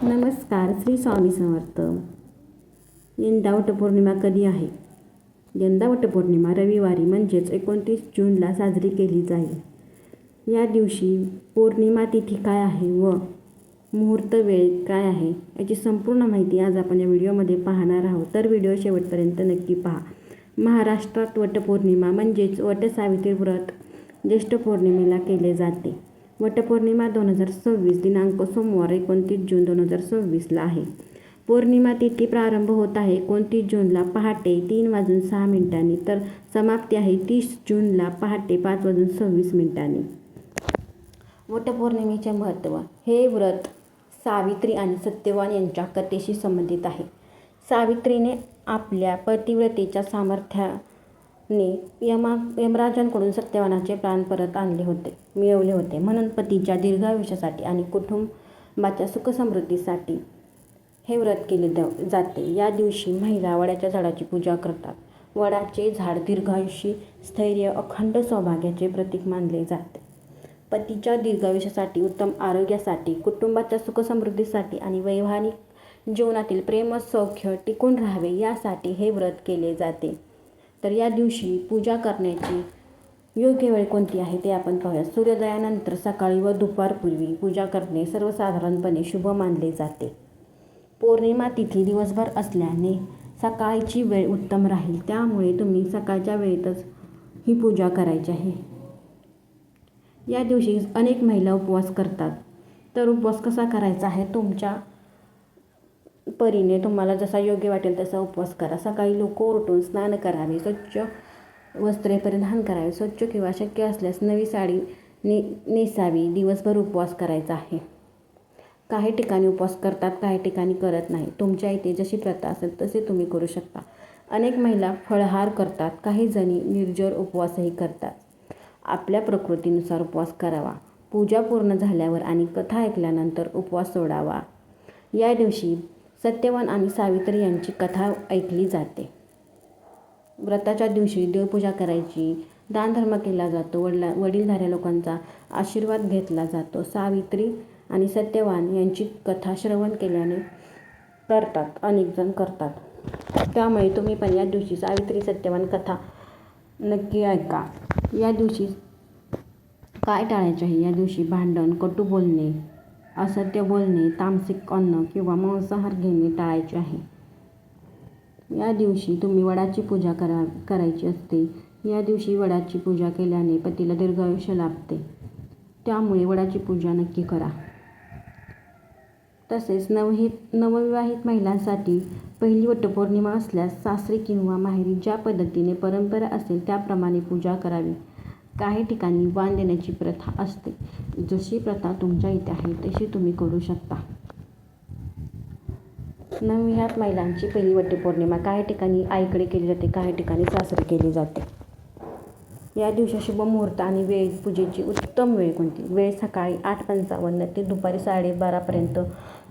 नमस्कार. श्री स्वामी समर्थ. यंदा वटपौर्णिमा कधी आहे? यंदा वटपौर्णिमा रविवारी म्हणजेच 29 जूनला साजरी केली जाईल. या दिवशी पौर्णिमा तिथी काय आहे व मुहूर्त वेळ काय आहे याची संपूर्ण माहिती आज आपण या व्हिडिओमध्ये पाहणार आहोत. तर व्हिडिओ शेवटपर्यंत नक्की पहा. महाराष्ट्रात वटपौर्णिमा म्हणजेच वटसावित्री व्रत ज्येष्ठ पौर्णिमेला केले जाते. वटपौर्णिमा 2026 दिनांक सोमवार 29 जून 2026ला आहे. पौर्णिमा तिथी प्रारंभ होत आहे 29 जूनला पहाटे 3:06 तर समाप्ती आहे 30 जूनला पहाटे 5:26. वटपौर्णिमेचे महत्त्व. हे व्रत सावित्री आणि सत्यवान यांच्या कथेशी संबंधित आहे. सावित्रीने आपल्या पतिव्रतेच्या सामर्थ्याने यमराजांकडून सत्यवानाचे प्राण परत मिळवले होते. म्हणून पतीच्या दीर्घायुष्यासाठी आणि कुटुंबाच्या सुखसमृद्धीसाठी हे व्रत केले जाते. या दिवशी महिला वडाच्या झाडाची पूजा करतात. वडाचे झाड दीर्घायुष्य, स्थैर्य, अखंड सौभाग्याचे प्रतीक मानले जाते. पतीच्या दीर्घायुष्यासाठी, उत्तम आरोग्यासाठी, कुटुंबाच्या सुखसमृद्धीसाठी आणि वैवाहिक जीवनातील प्रेम सौख्य टिकून राहावे यासाठी हे व्रत केले जाते. तर या दिवशी पूजा करण्याची योग्य वेळ कोणती आहे ते आपण पाहूया. सूर्योदयानंतर सकाळी व दुपारपूर्वी पूजा करणे सर्वसाधारणपणे शुभ मानले जाते. पौर्णिमा तिथी दिवसभर असल्याने सकाळची वेळ उत्तम राहील. त्यामुळे तुम्ही सकाळच्या वेळेतच ही पूजा करायची आहे. या दिवशी अनेक महिला उपवास करतात. तर उपवास कसा करायचा आहे तुमच्या परीने तुम्हाला जसा योग्य वाटेल तसा उपवास करा. सकाळी लवकर उठून स्नान करावे, स्वच्छ वस्त्रे परिधान करावे, स्वच्छ किंवा शक्य असल्यास नवी साडी नेसावी. दिवसभर उपवास करायचा आहे. काही ठिकाणी उपवास करतात, काही ठिकाणी करत नाही. तुमच्या इथे जशी प्रथा असेल तसे तुम्ही करू शकता. अनेक महिला फळाहार करतात, काही जणी निर्जर उपवासही करतात. आपल्या प्रकृतीनुसार उपवास करावा. पूजा पूर्ण झाल्यावर आणि कथा ऐकल्यानंतर उपवास सोडावा. या दिवशी सत्यवान आणि सावित्री यांची कथा ऐकली जाते. व्रताच्या दिवशी देवपूजा करायची, दानधर्म केला जातो, वडीलधाऱ्या लोकांचा आशीर्वाद घेतला जातो. सावित्री आणि सत्यवान यांची कथा श्रवण केल्याने अनेक जण करतात. त्यामुळे तुम्ही पण या दिवशी सावित्री सत्यवान कथा नक्की ऐका. या दिवशी काय टाळायचे आहे? या दिवशी भांडण, कटू बोलणे, असत्य बोलणे, तामसिक अन्न किंवा मांसाहार घेणे टाळायचे आहे. या दिवशी तुम्ही वडाची पूजा करायची असते. या दिवशी वडाची पूजा केल्याने पतीला दीर्घायुष्य लाभते. त्यामुळे वडाची पूजा नक्की करा. तसेच नवविवाहित महिलांसाठी पहिली वटपौर्णिमा असल्यास सासरी किंवा माहेरी ज्या पद्धतीने परंपरा असेल त्याप्रमाणे पूजा करावी. काही ठिकाणी वाण देण्याची प्रथा असते. जशी प्रथा तुमच्या इथे आहे तशी तुम्ही करू शकता. नवविवाहित महिलांची पहिली वटपौर्णिमा काही ठिकाणी आईकडे केली जाते, काही ठिकाणी सासरी केली जाते. या दिवशी शुभ मुहूर्त आणि वेळ. पूजेची उत्तम वेळ कोणती? वेळ सकाळी 8:55 ते दुपारी 12:30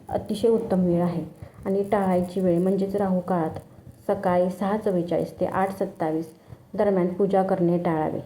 अतिशय उत्तम वेळ आहे. आणि टाळायची वेळ म्हणजेच राहू काळात सकाळी 6:44 ते 8:27 दरम्यान पूजा करणे टाळावे.